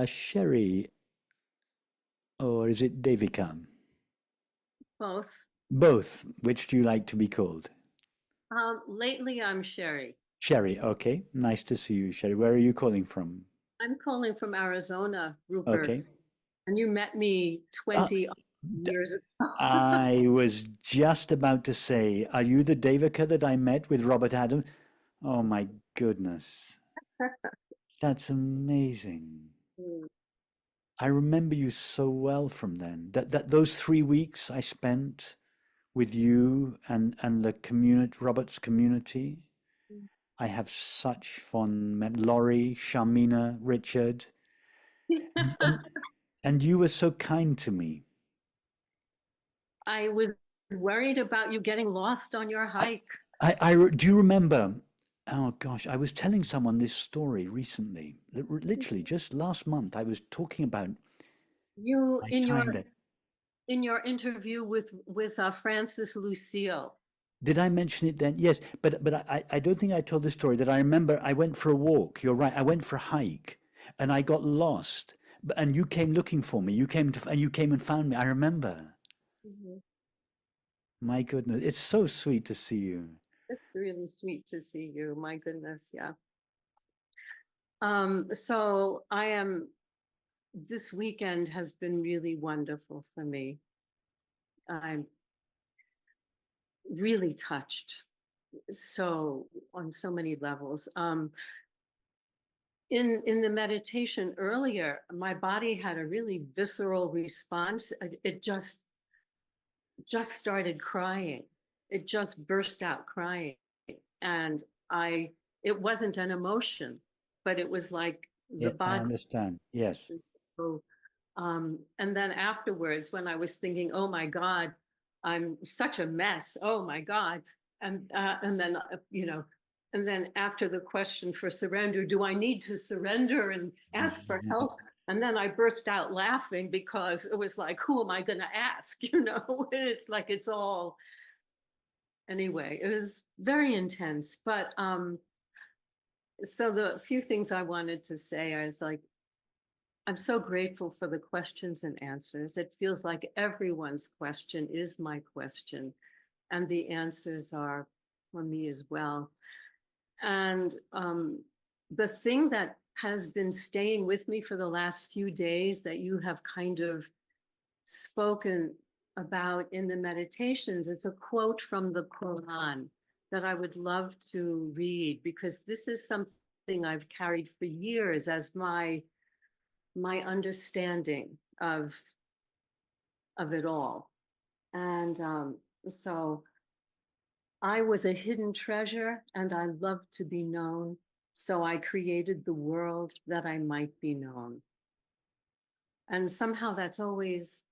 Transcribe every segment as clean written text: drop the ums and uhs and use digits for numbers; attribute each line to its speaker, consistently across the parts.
Speaker 1: Sherry, or is it Devika?
Speaker 2: Both.
Speaker 1: Both. Which do you like to be called?
Speaker 2: Lately, I'm Sherry.
Speaker 1: Sherry, okay. Nice to see you, Sherry. Where are you calling from?
Speaker 2: I'm calling from Arizona,
Speaker 1: Okay.
Speaker 2: Rupert, and you met me
Speaker 1: Uh,
Speaker 2: 20
Speaker 1: d-
Speaker 2: years ago.
Speaker 1: I was just about to say, are you the Devika that I met with Robert Adams? Oh my goodness. That's amazing.
Speaker 2: Mm.
Speaker 1: I remember you so well from then. That those 3 weeks I spent with you and the community, Robert's community. I have such fond Laurie, Sharmina, Richard, and and you were so kind to me.
Speaker 2: I was worried about you getting lost on your
Speaker 1: I,
Speaker 2: hike.
Speaker 1: do you remember? Oh gosh, I was telling someone this story recently. Literally, just last month, I was talking about
Speaker 2: You
Speaker 1: my time there.
Speaker 2: in your interview with Francis Lucille.
Speaker 1: Did I mention it then? Yes, but I don't think I told the story that I remember I went for a walk. You're right. I went for a hike and I got lost. And you came looking for me. You came and found me. I remember.
Speaker 2: Mhm.
Speaker 1: My goodness, it's so sweet to see you.
Speaker 2: It's really sweet to see you. My goodness, yeah. So I am. This weekend has been really wonderful for me. I'm really touched. So on so many levels. In the meditation earlier, my body had a really visceral response. It just started crying. It just burst out crying, and I it wasn't an emotion, but it was like the
Speaker 1: Yeah, I
Speaker 2: body.
Speaker 1: understand. Yes.
Speaker 2: So, and then afterwards, when I was thinking, "Oh my God, I'm such a mess. Oh my God," and then and then after the question for surrender, do I need to surrender and ask for help? And then I burst out laughing because it was like, who am I going to ask? It's like it's all anyway. It was very intense, but so the few things I wanted to say, I was like, I'm so grateful for the questions and answers. It feels like everyone's question is my question, and the answers are for me as well. And the thing that has been staying with me for the last few days that you have kind of spoken about in the meditations is a quote from the Quran that I would love to read because this is something I've carried for years as my understanding of it all. And so I was a hidden treasure and I loved to be known. So I created the world that I might be known. And somehow that's always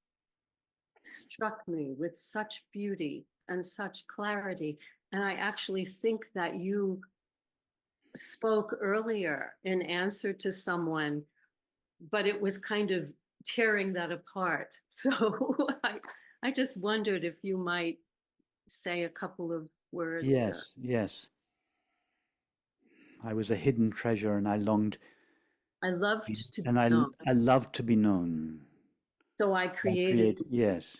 Speaker 2: struck me with such beauty and such clarity. And I actually think that you spoke earlier in answer to someone, but it was kind of tearing that apart. So I just wondered if you might say a couple of words.
Speaker 1: Yes, yes. I was a hidden treasure and I longed
Speaker 2: I loved to be
Speaker 1: and
Speaker 2: known,
Speaker 1: I loved to be known.
Speaker 2: so I
Speaker 1: I
Speaker 2: created
Speaker 1: create, yes,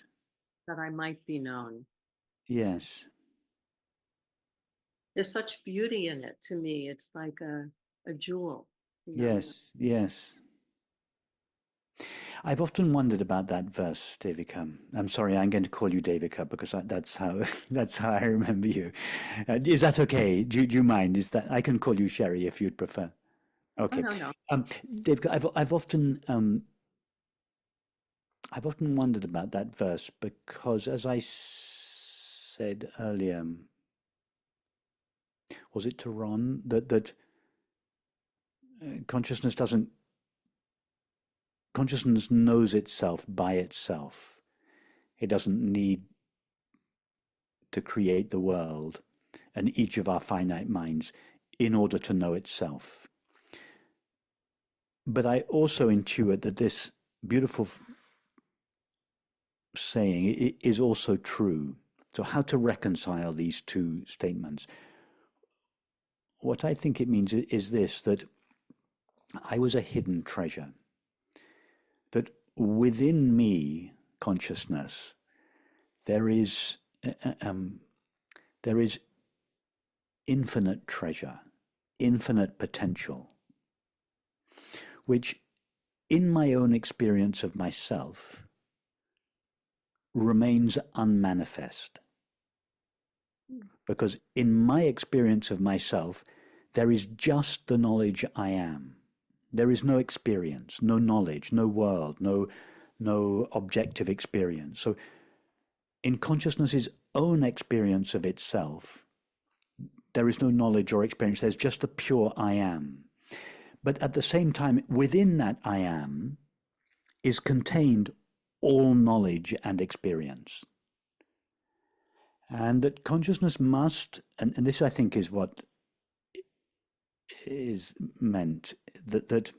Speaker 2: that I might be known.
Speaker 1: yes,
Speaker 2: There's such beauty in it to me. It's like a jewel, you know.
Speaker 1: yes, yes. I've often wondered about that verse, Devika. I'm sorry, I'm going to call you Devika because that's how that's how I remember you. Is that okay? Do you mind? Is that I can call you Sherry if you'd prefer?
Speaker 2: Oh
Speaker 1: Okay.
Speaker 2: no, no.
Speaker 1: Devika, I've often wondered about that verse because, as I said earlier, was it to Ron that consciousness doesn't consciousness knows itself by itself. It doesn't need to create the world and each of our finite minds in order to know itself. But I also intuit that this beautiful saying is also true. So, how to reconcile these two statements? What I think it means is this, that I was a hidden treasure. within me, consciousness, there is there is infinite treasure, infinite potential, which in my own experience of myself remains unmanifest. Because in my experience of myself, there is just the knowledge I am. There is no experience, no knowledge, no world, no objective experience. So in consciousness's own experience of itself, there is no knowledge or experience. There's just the pure I am. But at the same time, within that I am is contained all knowledge and experience. And that consciousness must, and this I think is what is meant, that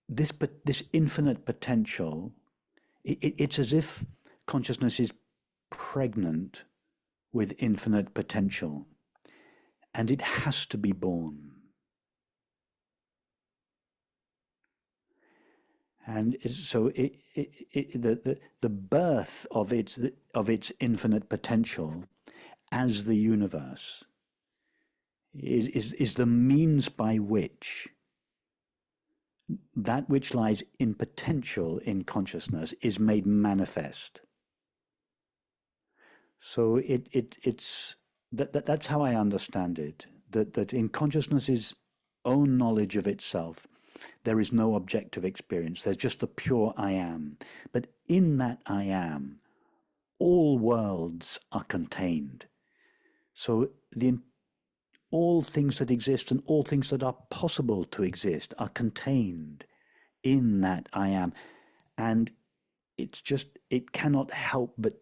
Speaker 1: this infinite potential, it's as if consciousness is pregnant with infinite potential, and it has to be born. And so the birth of its infinite potential as the universe is the means by which that which lies in potential in consciousness is made manifest. So it's that's how I understand it. That in consciousness's own knowledge of itself, there is no objective experience. There's just the pure I am. But in that I am, all worlds are contained. So all things that exist and all things that are possible to exist are contained in that I am. And it's just, it cannot help but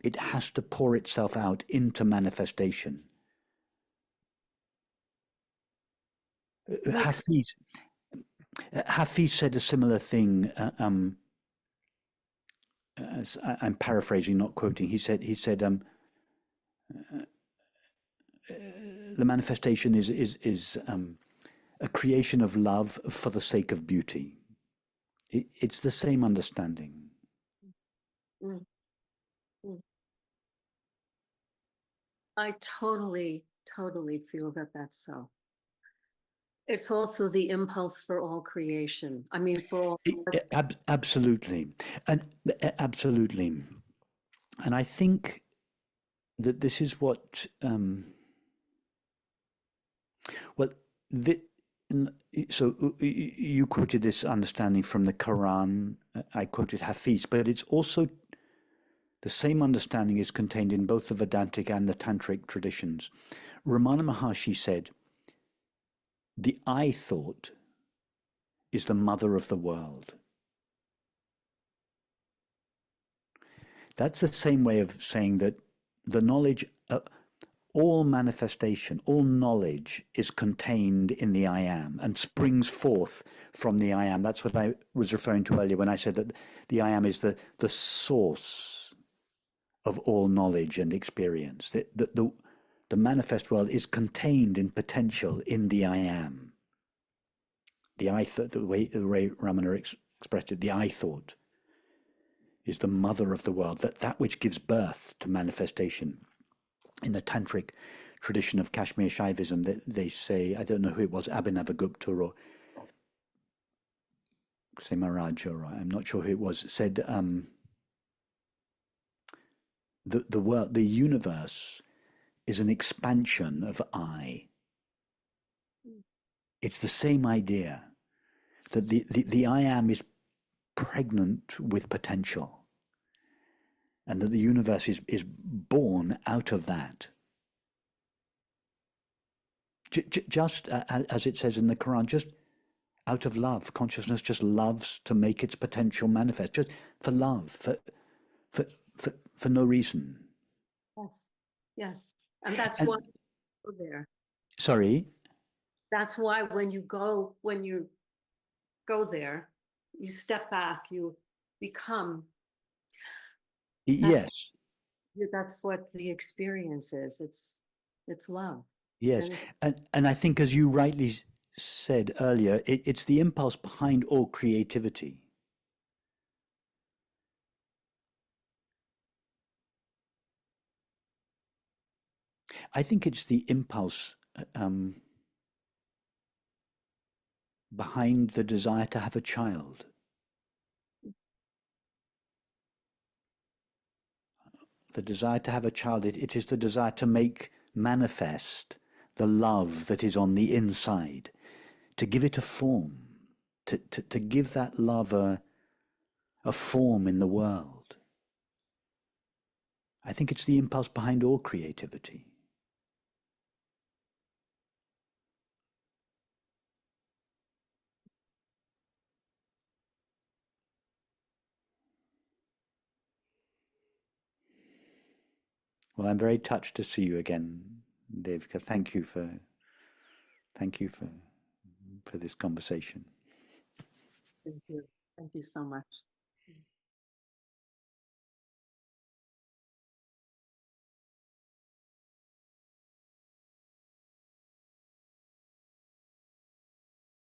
Speaker 1: it has to pour itself out into manifestation. Hafiz said a similar thing. I'm paraphrasing, not quoting. He said, the manifestation is a creation of love for the sake of beauty. It's the same understanding.
Speaker 2: Mm. Mm. I totally feel that that's so. It's also the impulse for all creation. I mean, for all.
Speaker 1: Absolutely. And absolutely. And I think that this is what, so you quoted this understanding from the Quran, I quoted Hafiz, but it's also the same understanding is contained in both the Vedantic and the Tantric traditions. Ramana Maharshi said, the I thought is the mother of the world. That's the same way of saying that the knowledge, all manifestation, all knowledge is contained in the I am and springs forth from the I am. That's what I was referring to earlier when I said that the I am is the source of all knowledge and experience. The manifest world is contained in potential in the I am. The way Ramana expressed it, the I thought is the mother of the world, that which gives birth to manifestation. In the Tantric tradition of Kashmir Shaivism, they say, I don't know who it was, Abhinavagupta or Simaraj, or I'm not sure who it was, said the world, the universe is an expansion of I. It's the same idea that the I am is pregnant with potential, and that the universe is born out of that. Just as it says in the Quran, just out of love. Consciousness just loves to make its potential manifest, just for love, for no reason.
Speaker 2: Yes. And that's why you go there.
Speaker 1: Sorry?
Speaker 2: That's why when you go there, you step back, you become.
Speaker 1: Yes.
Speaker 2: That's what the experience is. It's love.
Speaker 1: Yes. And I think, as you rightly said earlier, it's the impulse behind all creativity. I think it's the impulse behind the desire to have a child. The desire to have a child, it is the desire to make manifest the love that is on the inside, to give it a form, to give that love a form in the world. I think it's the impulse behind all creativity. Well, I'm very touched to see you again, Devika. Thank you for this conversation.
Speaker 2: Thank you. Thank you so much.